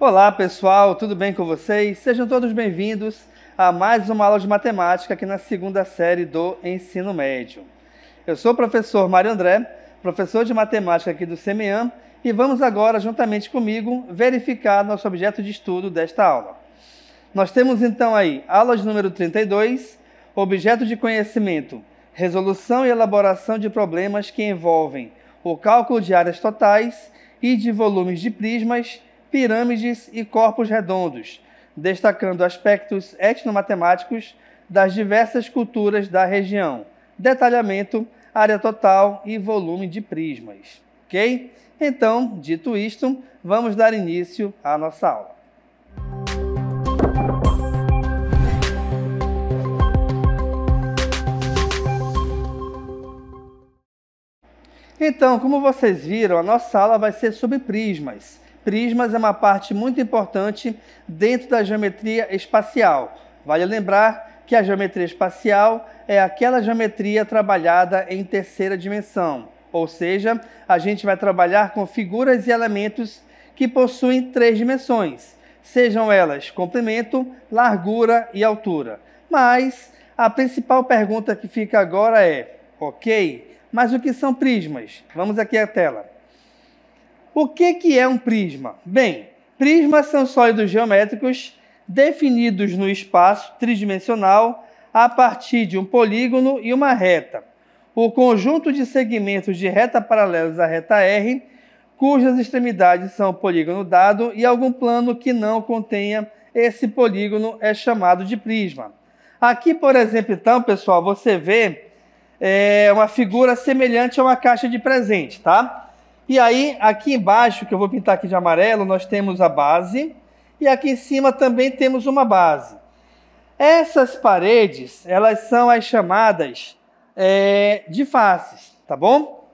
Olá pessoal, tudo bem com vocês? Sejam todos bem-vindos a mais uma aula de matemática aqui na segunda série do ensino médio. Eu sou o professor Mário André, professor de matemática aqui do CEMEAM, e vamos agora, juntamente comigo, verificar nosso objeto de estudo desta aula. Nós temos então aí, aula de número 32, objeto de conhecimento, resolução e elaboração de problemas que envolvem o cálculo de áreas totais e de volumes de prismas, pirâmides e corpos redondos, destacando aspectos etnomatemáticos das diversas culturas da região, detalhamento, área total e volume de prismas. Ok? Então, dito isto, vamos dar início à nossa aula. Então, como vocês viram, a nossa aula vai ser sobre prismas. Prismas é uma parte muito importante dentro da geometria espacial. Vale lembrar que a geometria espacial é aquela geometria trabalhada em terceira dimensão, ou seja, a gente vai trabalhar com figuras e elementos que possuem três dimensões, sejam elas comprimento, largura e altura. Mas a principal pergunta que fica agora é, ok, mas o que são prismas? Vamos aqui à tela. O que é um prisma? Bem, prismas são sólidos geométricos definidos no espaço tridimensional a partir de um polígono e uma reta. O conjunto de segmentos de reta paralelos à reta R, cujas extremidades são o polígono dado e algum plano que não contenha esse polígono é chamado de prisma. Aqui, por exemplo, então, pessoal, você vê uma figura semelhante a uma caixa de presente, tá? E aí, aqui embaixo, que eu vou pintar aqui de amarelo, nós temos a base, e aqui em cima também temos uma base. Essas paredes, elas são as chamadas de faces, tá bom?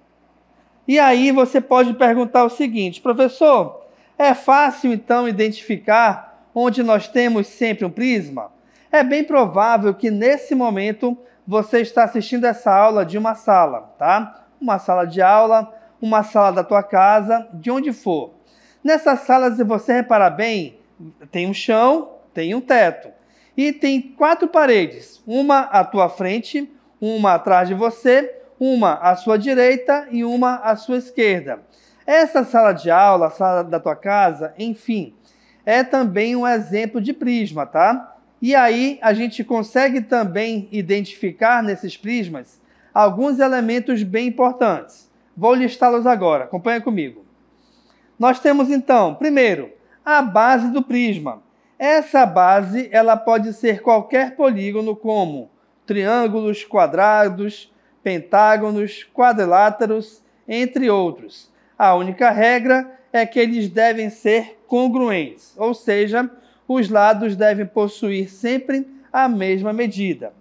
E aí você pode perguntar o seguinte, professor, é fácil então identificar onde nós temos sempre um prisma? É bem provável que nesse momento você está assistindo essa aula de uma sala, tá? Uma sala de aula, uma sala da tua casa, de onde for. Nessa sala, se você reparar bem, tem um chão, tem um teto. E tem quatro paredes, uma à tua frente, uma atrás de você, uma à sua direita e uma à sua esquerda. Essa sala de aula, a sala da tua casa, enfim, é também um exemplo de prisma, tá? E aí a gente consegue também identificar nesses prismas alguns elementos bem importantes. Vou listá-los agora, acompanha comigo. Nós temos então, primeiro, a base do prisma. Essa base ela pode ser qualquer polígono como triângulos, quadrados, pentágonos, quadriláteros, entre outros. A única regra é que eles devem ser congruentes, ou seja, os lados devem possuir sempre a mesma medida.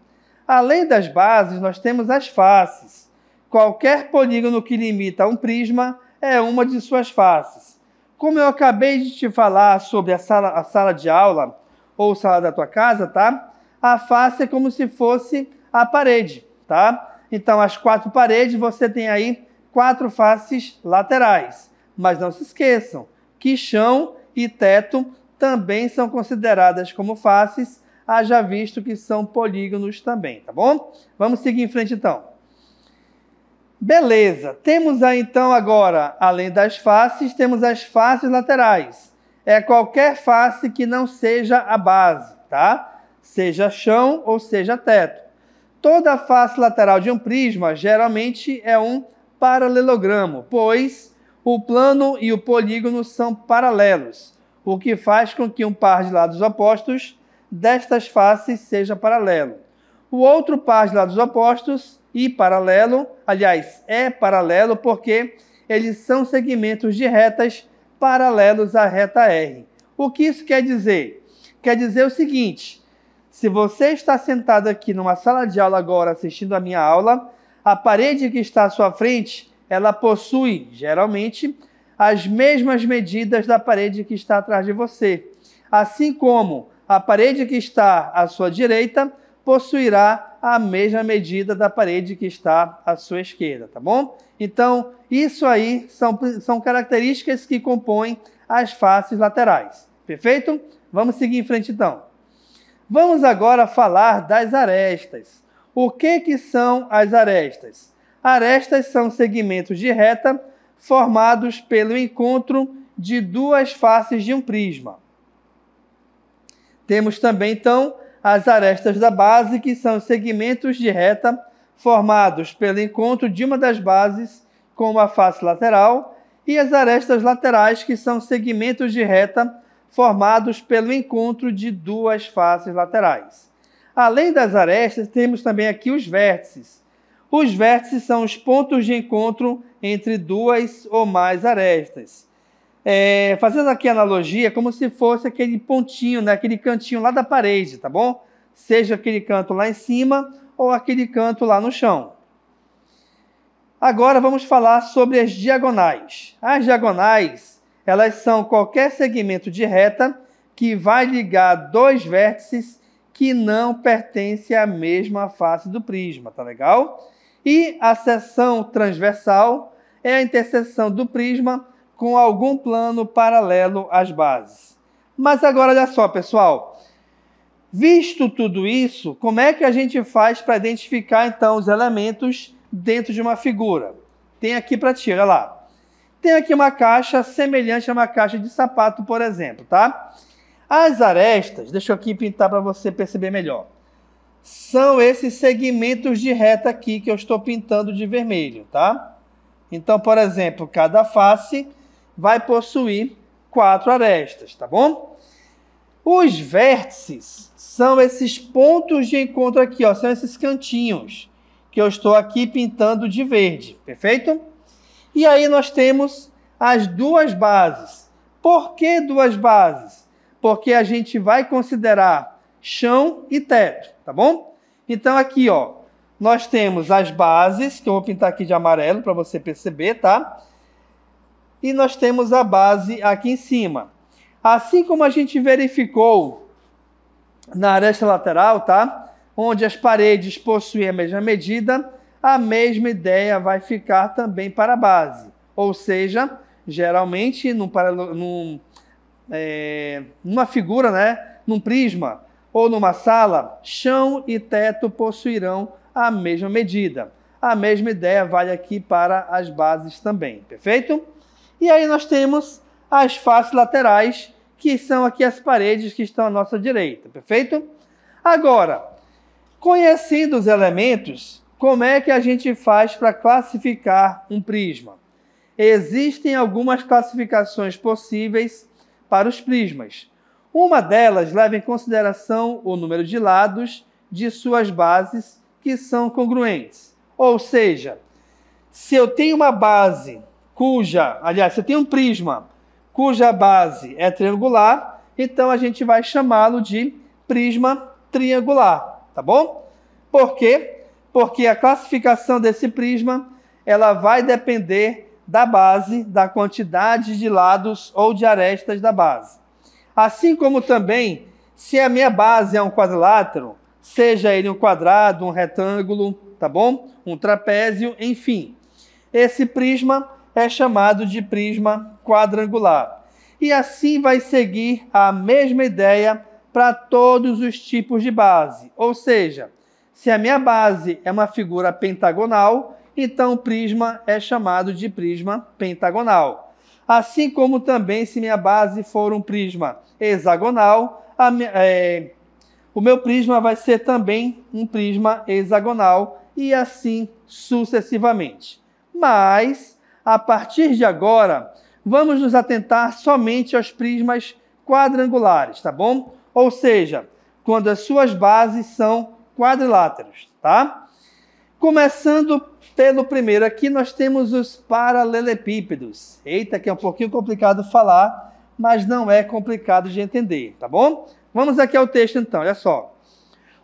Além das bases, nós temos as faces. Qualquer polígono que limita um prisma é uma de suas faces. Como eu acabei de te falar sobre a sala de aula ou sala da tua casa, tá? A face é como se fosse a parede, tá? Então, as quatro paredes, você tem aí quatro faces laterais. Mas não se esqueçam que chão e teto também são consideradas como faces, haja visto que são polígonos também, tá bom? Vamos seguir em frente então. Beleza, temos aí então agora, além das faces, temos as faces laterais. É qualquer face que não seja a base, tá? Seja chão ou seja teto. Toda face lateral de um prisma geralmente é um paralelogramo, pois o plano e o polígono são paralelos, o que faz com que um par de lados opostos destas faces seja paralelo. O outro par de lados opostos e paralelo, aliás, é paralelo porque eles são segmentos de retas paralelos à reta R. O que isso quer dizer? Quer dizer o seguinte, se você está sentado aqui numa sala de aula agora assistindo a minha aula, a parede que está à sua frente, ela possui, geralmente, as mesmas medidas da parede que está atrás de você. Assim como a parede que está à sua direita possuirá a mesma medida da parede que está à sua esquerda, tá bom? Então, isso aí são características que compõem as faces laterais. Perfeito? Vamos seguir em frente então. Vamos agora falar das arestas. O que são as arestas? Arestas são segmentos de reta formados pelo encontro de duas faces de um prisma. Temos também, então, as arestas da base, que são segmentos de reta formados pelo encontro de uma das bases com uma face lateral, e as arestas laterais, que são segmentos de reta formados pelo encontro de duas faces laterais. Além das arestas, temos também aqui os vértices. Os vértices são os pontos de encontro entre duas ou mais arestas. Fazendo aqui a analogia, como se fosse aquele pontinho, né, aquele cantinho lá da parede, tá bom? Seja aquele canto lá em cima ou aquele canto lá no chão. Agora vamos falar sobre as diagonais. As diagonais, elas são qualquer segmento de reta que vai ligar dois vértices que não pertencem à mesma face do prisma, tá legal? E a seção transversal é a interseção do prisma com algum plano paralelo às bases. Mas agora olha só, pessoal. Visto tudo isso, como é que a gente faz para identificar então os elementos dentro de uma figura? Tem aqui para ti, olha lá. Tem aqui uma caixa semelhante a uma caixa de sapato, por exemplo, tá? As arestas, deixa eu aqui pintar para você perceber melhor. São esses segmentos de reta aqui que eu estou pintando de vermelho, tá? Então, por exemplo, cada face vai possuir 4 arestas, tá bom? Os vértices são esses pontos de encontro aqui, ó, são esses cantinhos que eu estou aqui pintando de verde, perfeito? E aí nós temos as duas bases. Por que duas bases? Porque a gente vai considerar chão e teto, tá bom? Então aqui, ó, nós temos as bases, que eu vou pintar aqui de amarelo para você perceber, tá? E nós temos a base aqui em cima. Assim como a gente verificou na aresta lateral, tá? Onde as paredes possuem a mesma medida, a mesma ideia vai ficar também para a base. Ou seja, geralmente numa figura, né? Num prisma ou numa sala, chão e teto possuirão a mesma medida. A mesma ideia vale aqui para as bases também, perfeito? E aí nós temos as faces laterais, que são aqui as paredes que estão à nossa direita, perfeito? Agora, conhecendo os elementos, como é que a gente faz para classificar um prisma? Existem algumas classificações possíveis para os prismas. Uma delas leva em consideração o número de lados de suas bases que são congruentes. Ou seja, se eu tenho uma base se eu tenho um prisma cuja base é triangular, então a gente vai chamá-lo de prisma triangular, tá bom? Por quê? Porque a classificação desse prisma, ela vai depender da base, da quantidade de lados ou de arestas da base. Assim como também, se a minha base é um quadrilátero, seja ele um quadrado, um retângulo, tá bom? Um trapézio, enfim. Esse prisma é chamado de prisma quadrangular. E assim vai seguir a mesma ideia para todos os tipos de base. Ou seja, se a minha base é uma figura pentagonal, então o prisma é chamado de prisma pentagonal. Assim como também se minha base for um prisma hexagonal, o meu prisma vai ser também um prisma hexagonal e assim sucessivamente. Mas, a partir de agora, vamos nos atentar somente aos prismas quadrangulares, tá bom? Ou seja, quando as suas bases são quadriláteros, tá? Começando pelo primeiro aqui, nós temos os paralelepípedos. Eita, que é um pouquinho complicado falar, mas não é complicado de entender, tá bom? Vamos aqui ao texto então, olha só.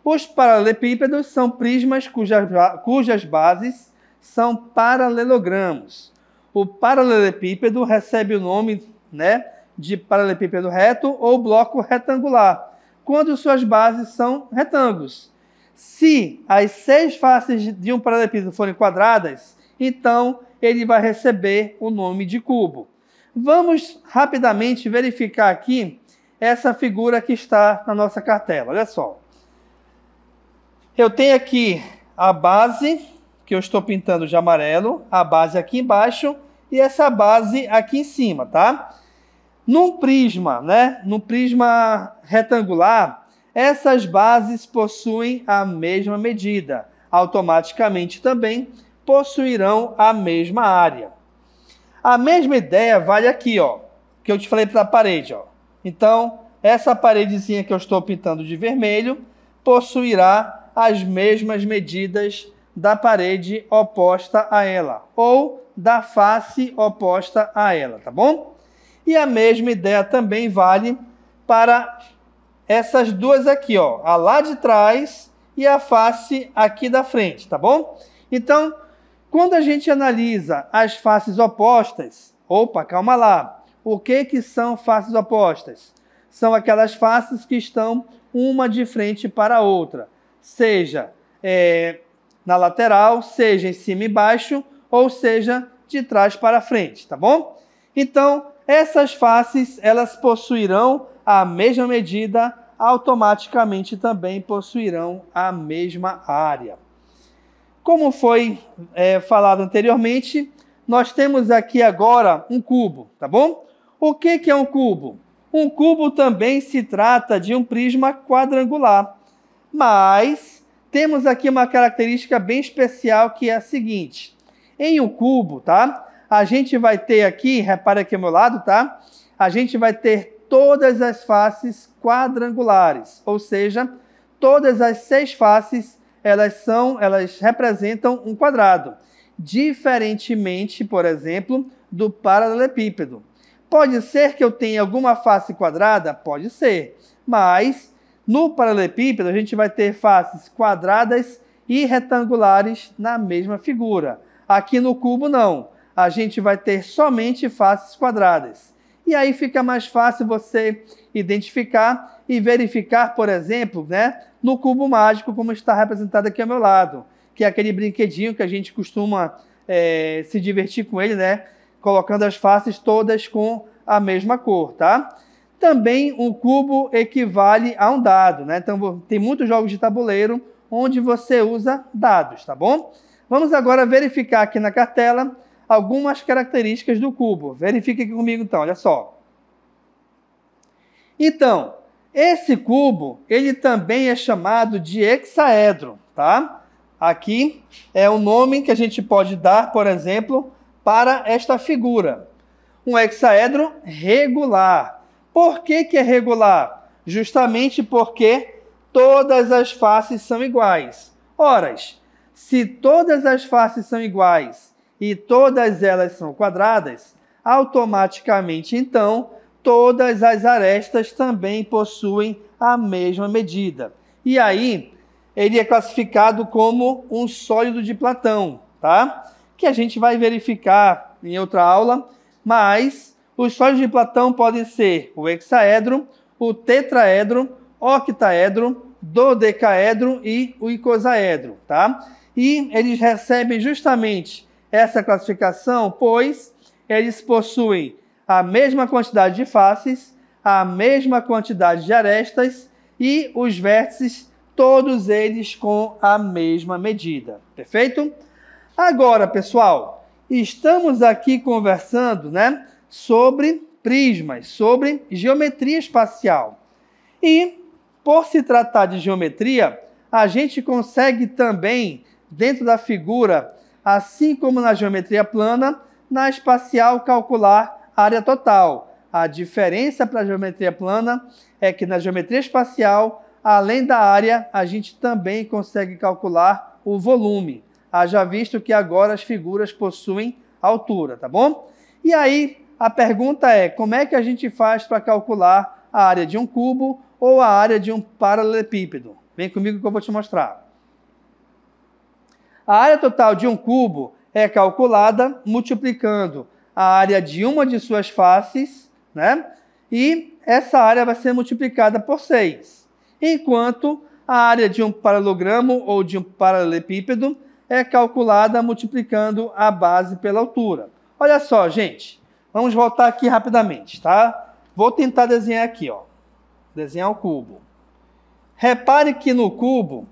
Os paralelepípedos são prismas cujas bases são paralelogramos. O paralelepípedo recebe o nome, né, de paralelepípedo reto ou bloco retangular, quando suas bases são retângulos. Se as 6 faces de um paralelepípedo forem quadradas, então ele vai receber o nome de cubo. Vamos rapidamente verificar aqui essa figura que está na nossa cartela. Olha só. Eu tenho aqui a base, que eu estou pintando de amarelo, a base aqui embaixo e essa base aqui em cima, tá? Num prisma, né? Num prisma retangular, essas bases possuem a mesma medida. Automaticamente também possuirão a mesma área. A mesma ideia vale aqui, ó, que eu te falei para a parede, ó. Então, essa paredezinha que eu estou pintando de vermelho possuirá as mesmas medidas da parede oposta a ela, ou da face oposta a ela, tá bom? E a mesma ideia também vale para essas duas aqui, ó, a lá de trás e a face aqui da frente, tá bom? Então, quando a gente analisa as faces opostas, opa, calma lá, o que são faces opostas? São aquelas faces que estão uma de frente para a outra, seja na lateral, seja em cima e embaixo, ou seja de trás para frente, tá bom? Então, essas faces, elas possuirão a mesma medida, automaticamente também possuirão a mesma área. Como foi falado anteriormente, nós temos aqui agora um cubo, tá bom? O que é um cubo? Um cubo também se trata de um prisma quadrangular, mas temos aqui uma característica bem especial que é a seguinte. Em um cubo, tá? A gente vai ter aqui, repara aqui ao meu lado, tá? A gente vai ter todas as faces quadrangulares, ou seja, todas as 6 faces, elas representam um quadrado, diferentemente, por exemplo, do paralelepípedo. Pode ser que eu tenha alguma face quadrada? Pode ser, mas no paralelepípedo a gente vai ter faces quadradas e retangulares na mesma figura. Aqui no cubo não, a gente vai ter somente faces quadradas. E aí fica mais fácil você identificar e verificar, por exemplo, né, no cubo mágico, como está representado aqui ao meu lado, que é aquele brinquedinho que a gente costuma se divertir com ele, né, colocando as faces todas com a mesma cor, tá? Também um cubo equivale a um dado, né? Então tem muitos jogos de tabuleiro onde você usa dados, tá bom? Vamos agora verificar aqui na cartela algumas características do cubo. Verifique aqui comigo então, olha só. Então, esse cubo, ele também é chamado de hexaedro, tá? Aqui é o nome que a gente pode dar, por exemplo, para esta figura. Um hexaedro regular. Por que é regular? Justamente porque todas as faces são iguais. Ora, se todas as faces são iguais e todas elas são quadradas, automaticamente, então, todas as arestas também possuem a mesma medida. E aí, ele é classificado como um sólido de Platão, tá? Que a gente vai verificar em outra aula, mas os sólidos de Platão podem ser o hexaedro, o tetraedro, octaedro, dodecaedro e o icosaedro, tá? E eles recebem justamente essa classificação, pois eles possuem a mesma quantidade de faces, a mesma quantidade de arestas e os vértices, todos eles com a mesma medida. Perfeito? Agora, pessoal, estamos aqui conversando, né, sobre prismas, sobre geometria espacial. E, por se tratar de geometria, a gente consegue também, dentro da figura, assim como na geometria plana, na espacial calcular a área total. A diferença para a geometria plana é que na geometria espacial, além da área, a gente também consegue calcular o volume. Haja visto que agora as figuras possuem altura, tá bom? E aí, a pergunta é, como é que a gente faz para calcular a área de um cubo ou a área de um paralelepípedo? Vem comigo que eu vou te mostrar. A área total de um cubo é calculada multiplicando a área de uma de suas faces, né? E essa área vai ser multiplicada por 6. Enquanto a área de um paralelogramo ou de um paralelepípedo é calculada multiplicando a base pela altura. Olha só, gente. Vamos voltar aqui rapidamente, tá? Vou tentar desenhar aqui, ó. desenhar o cubo. Repare que no cubo,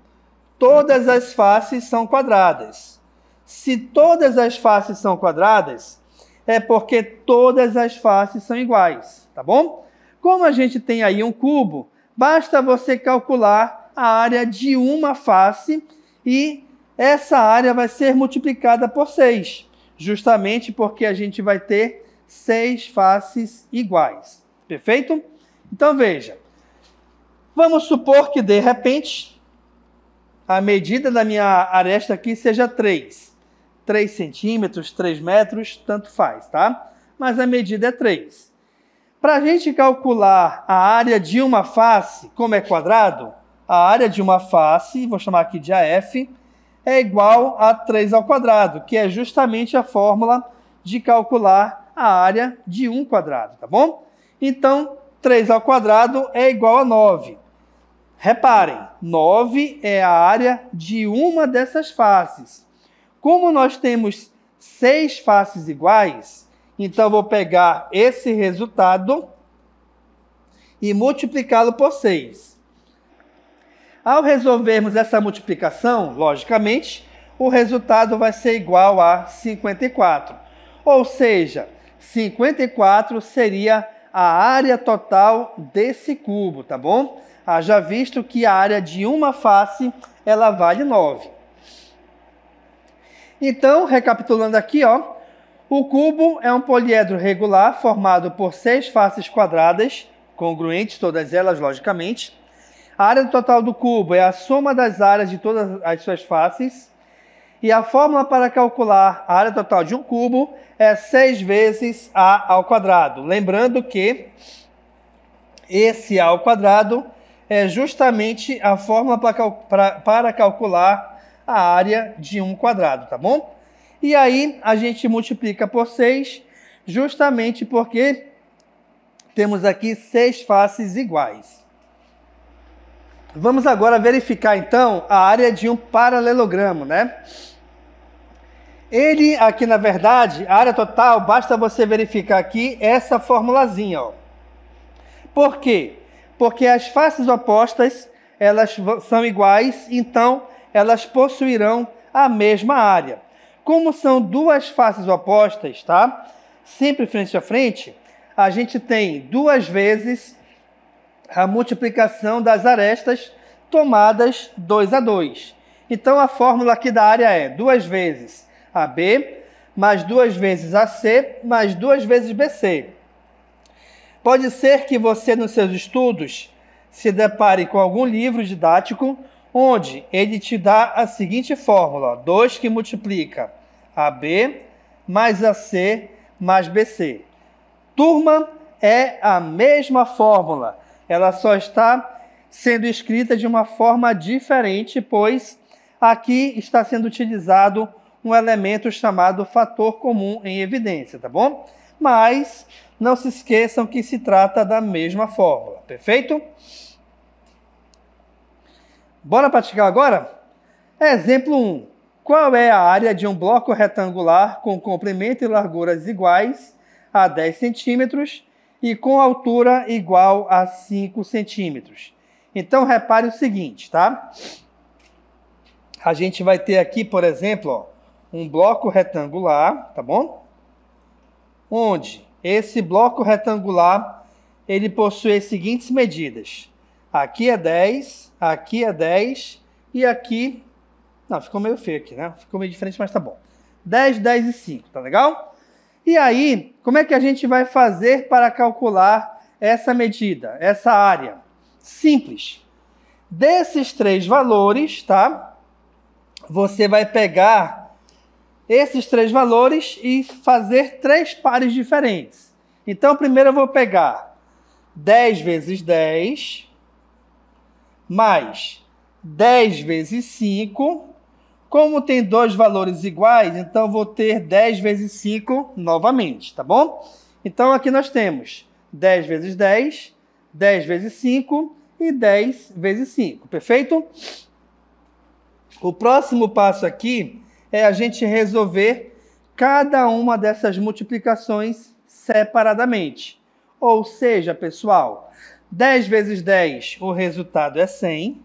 todas as faces são quadradas. Se todas as faces são quadradas, é porque todas as faces são iguais, tá bom? Como a gente tem aí um cubo, basta você calcular a área de uma face e essa área vai ser multiplicada por 6, justamente porque a gente vai ter 6 faces iguais. Perfeito? Então veja, vamos supor que de repente a medida da minha aresta aqui seja 3 centímetros, 3 metros, tanto faz, tá? Mas a medida é 3. Para a gente calcular a área de uma face, como é quadrado, a área de uma face, vou chamar aqui de AF, é igual a 3 ao quadrado, que é justamente a fórmula de calcular a área de um quadrado, tá bom? Então, 3 ao quadrado é igual a 9. Reparem, 9 é a área de uma dessas faces. Como nós temos 6 faces iguais, então eu vou pegar esse resultado e multiplicá-lo por 6. Ao resolvermos essa multiplicação, logicamente, o resultado vai ser igual a 54. Ou seja, 54 seria a área total desse cubo, tá bom? Haja visto que a área de uma face, ela vale 9. Então, recapitulando aqui, ó, o cubo é um poliedro regular formado por 6 faces quadradas, congruentes todas elas, logicamente. A área total do cubo é a soma das áreas de todas as suas faces. E a fórmula para calcular a área total de um cubo é 6 vezes A ao quadrado. Lembrando que esse A ao quadrado é justamente a fórmula para calcular a área de um quadrado, tá bom? E aí a gente multiplica por 6, justamente porque temos aqui 6 faces iguais. Vamos agora verificar, então, a área de um paralelogramo, né? Ele, aqui, na verdade, a área total, basta você verificar aqui essa formulazinha, ó. Por quê? Porque as faces opostas, elas são iguais, então elas possuirão a mesma área. Como são duas faces opostas, tá? Sempre frente a frente, a gente tem 2 vezes a multiplicação das arestas tomadas 2 a 2. Então, a fórmula aqui da área é 2 vezes AB, mais 2 vezes AC, mais 2 vezes BC. Pode ser que você, nos seus estudos, se depare com algum livro didático, onde ele te dá a seguinte fórmula, 2 que multiplica AB, mais AC, mais BC. Turma, é a mesma fórmula. Ela só está sendo escrita de uma forma diferente, pois aqui está sendo utilizado um elemento chamado fator comum em evidência, tá bom? Mas não se esqueçam que se trata da mesma fórmula, perfeito? Bora praticar agora? Exemplo 1. Qual é a área de um bloco retangular com comprimento e larguras iguais a 10 centímetros e com altura igual a 5 centímetros? Então, repare o seguinte, tá? A gente vai ter aqui, por exemplo, ó, um bloco retangular, tá bom? Onde esse bloco retangular, ele possui as seguintes medidas. Aqui é 10 e aqui... Não, ficou meio feio aqui, né? Ficou meio diferente, mas tá bom. 10, 10 e 5, tá legal? E aí, como é que a gente vai fazer para calcular essa medida, essa área? Simples. Desses 3 valores, tá? Você vai pegar esses 3 valores e fazer 3 pares diferentes. Então, primeiro eu vou pegar 10 vezes 10, mais 10 vezes 5. Como tem 2 valores iguais, então eu vou ter 10 vezes 5 novamente, tá bom? Então, aqui nós temos 10 vezes 10, 10 vezes 5 e 10 vezes 5, perfeito? O próximo passo aqui é a gente resolver cada uma dessas multiplicações separadamente. Ou seja, pessoal, 10 vezes 10, o resultado é 100.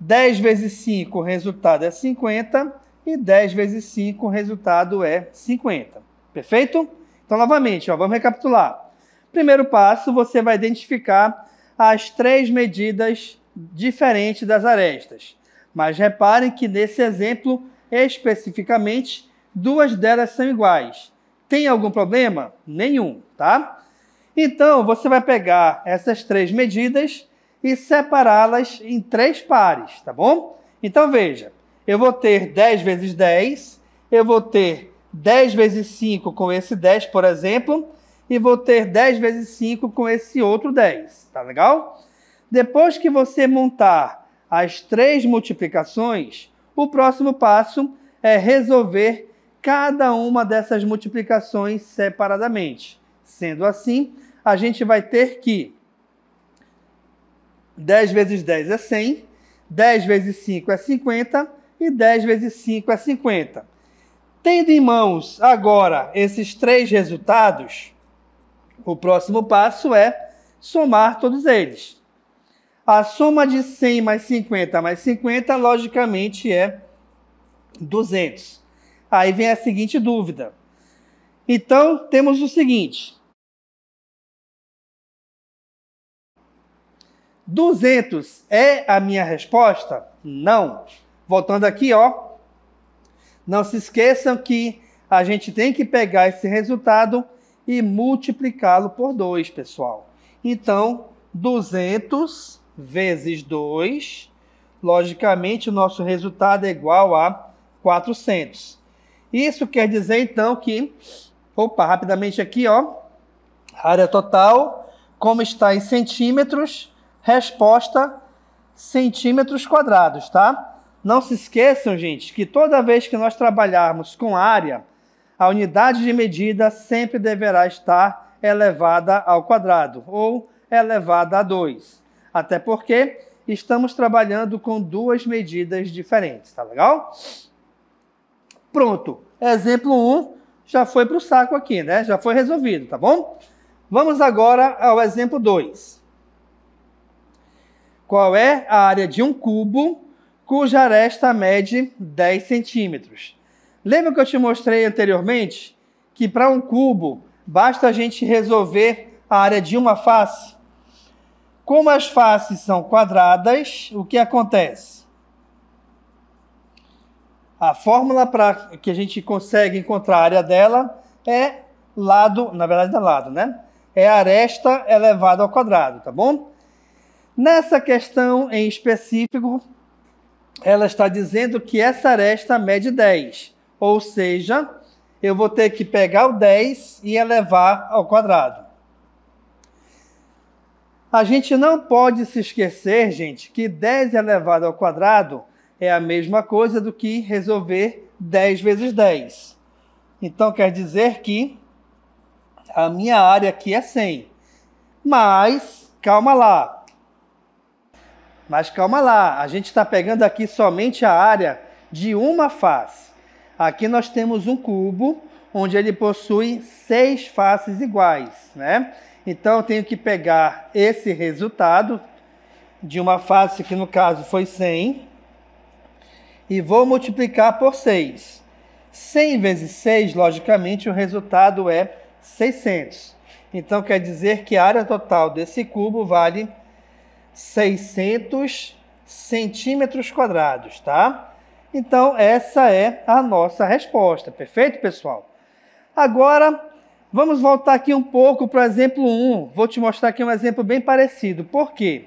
10 vezes 5, o resultado é 50. E 10 vezes 5, o resultado é 50. Perfeito? Então, novamente, vamos recapitular. Primeiro passo, você vai identificar as 3 medidas diferentes das arestas. Mas reparem que nesse exemplo, especificamente, 2 delas são iguais. Tem algum problema? Nenhum, tá? Então, você vai pegar essas 3 medidas e separá-las em 3 pares, tá bom? Então, veja, eu vou ter 10 vezes 10, eu vou ter 10 vezes 5 com esse 10, por exemplo, e vou ter 10 vezes 5 com esse outro 10, tá legal? Depois que você montar as 3 multiplicações, o próximo passo é resolver cada uma dessas multiplicações separadamente. Sendo assim, a gente vai ter que 10 vezes 10 é 100, 10 vezes 5 é 50 e 10 vezes 5 é 50. Tendo em mãos agora esses 3 resultados, o próximo passo é somar todos eles. A soma de 100 mais 50 mais 50, logicamente, é 200. Aí vem a seguinte dúvida. Então, temos o seguinte. 200 é a minha resposta? Não. Voltando aqui, ó. Não se esqueçam que a gente tem que pegar esse resultado e multiplicá-lo por 2, pessoal. Então, 200 vezes 2, logicamente, o nosso resultado é igual a 400. Isso quer dizer, então, que... rapidamente aqui, ó. Área total, como está em centímetros, resposta centímetros quadrados, tá? Não se esqueçam, gente, que toda vez que nós trabalharmos com área, a unidade de medida sempre deverá estar elevada ao quadrado, ou elevada a 2. Até porque estamos trabalhando com 2 medidas diferentes, tá legal? Pronto. Exemplo 1 já foi para o saco aqui, né? Já foi resolvido, tá bom? Vamos agora ao exemplo 2. Qual é a área de um cubo cuja aresta mede 10 centímetros? Lembra que eu te mostrei anteriormente que para um cubo basta a gente resolver a área de uma face? Como as faces são quadradas, o que acontece? A fórmula para que a gente consegue encontrar a área dela é lado, na verdade não é lado, né? É aresta elevado ao quadrado, tá bom? Nessa questão em específico, ela está dizendo que essa aresta mede 10. Ou seja, eu vou ter que pegar o 10 e elevar ao quadrado. A gente não pode se esquecer, gente, que 10 elevado ao quadrado é a mesma coisa do que resolver 10 vezes 10. Então, quer dizer que a minha área aqui é 100. Mas, calma lá. A gente está pegando aqui somente a área de uma face. Aqui nós temos um cubo, onde ele possui 6 faces iguais, né? Então, eu tenho que pegar esse resultado de uma face, que no caso foi 100, e vou multiplicar por 6. 100 vezes 6, logicamente, o resultado é 600. Então, quer dizer que a área total desse cubo vale 600 centímetros quadrados, tá? Então, essa é a nossa resposta. Perfeito, pessoal? Agora, vamos voltar aqui um pouco para o exemplo 1. Vou te mostrar aqui um exemplo bem parecido. Por quê?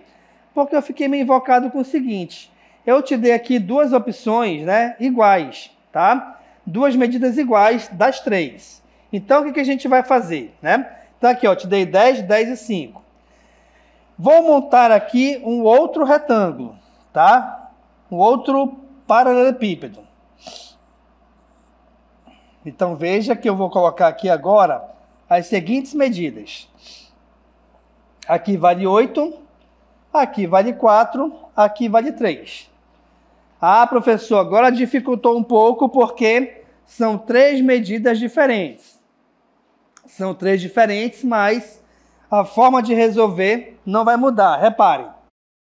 Porque eu fiquei meio invocado com o seguinte. Eu te dei aqui 2 opções, né, iguais, tá? 2 medidas iguais das 3. Então, o que a gente vai fazer, né? Então, aqui, ó, te dei 10, 10 e 5. Vou montar aqui um outro retângulo, tá? Um outro paralelepípedo. Então, veja que eu vou colocar aqui agora as seguintes medidas. Aqui vale 8, aqui vale 4, aqui vale 3. Ah, professor, agora dificultou um pouco porque são 3 medidas diferentes. São 3 diferentes, mas a forma de resolver não vai mudar, reparem.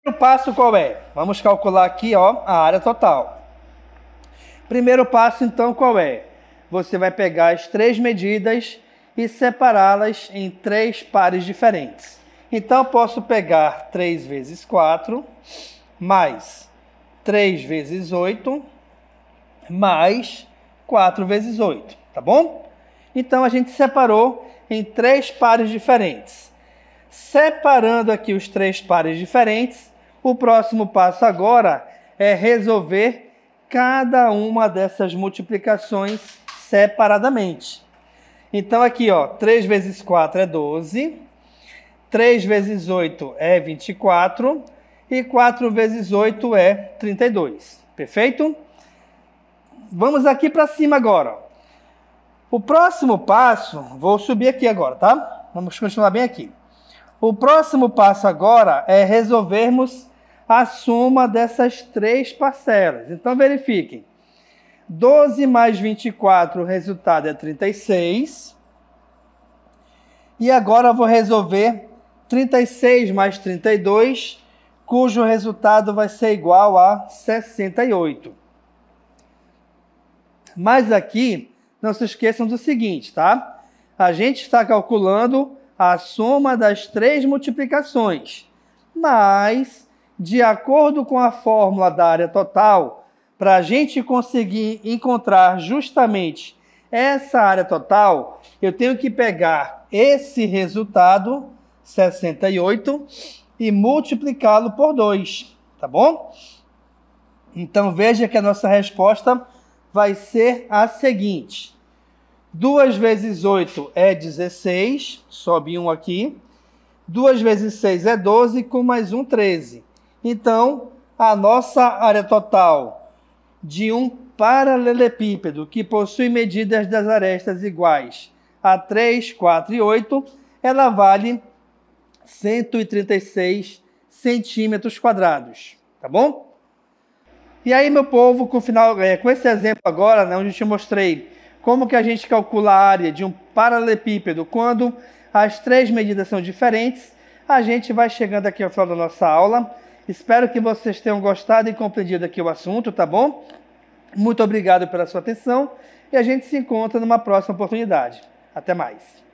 O passo qual é? Vamos calcular aqui, ó, a área total. Primeiro passo, então, qual é? Você vai pegar as 3 medidas e separá-las em 3 pares diferentes. Então, eu posso pegar 3 vezes 4, mais 3 vezes 8, mais 4 vezes 8, tá bom? Então, a gente separou em 3 pares diferentes. Separando aqui os 3 pares diferentes, o próximo passo agora é resolver cada uma dessas multiplicações separadamente. Então, aqui, ó, 3 vezes 4 é 12, 3 vezes 8 é 24 e 4 vezes 8 é 32. Perfeito? Vamos aqui para cima agora. O próximo passo, vou subir aqui agora, tá? Vamos continuar bem aqui. O próximo passo agora é resolvermos a soma dessas 3 parcelas. Então, verifiquem. 12 mais 24, o resultado é 36. E agora eu vou resolver 36 mais 32, cujo resultado vai ser igual a 68. Mas aqui, não se esqueçam do seguinte, tá? A gente está calculando a soma das 3 multiplicações, mas, de acordo com a fórmula da área total, para a gente conseguir encontrar justamente essa área total, eu tenho que pegar esse resultado, 68, e multiplicá-lo por 2, tá bom? Então, veja que a nossa resposta vai ser a seguinte. 2 vezes 8 é 16, sobe 1 aqui. 2 vezes 6 é 12, com mais 1, 13. Então, a nossa área total de um paralelepípedo que possui medidas das arestas iguais a 3, 4 e 8, ela vale 136 centímetros quadrados, tá bom? E aí, meu povo, com esse exemplo agora, né, onde eu te mostrei como que a gente calcula a área de um paralelepípedo quando as 3 medidas são diferentes, a gente vai chegando aqui ao final da nossa aula. Espero que vocês tenham gostado e compreendido aqui o assunto, tá bom? Muito obrigado pela sua atenção e a gente se encontra numa próxima oportunidade. Até mais!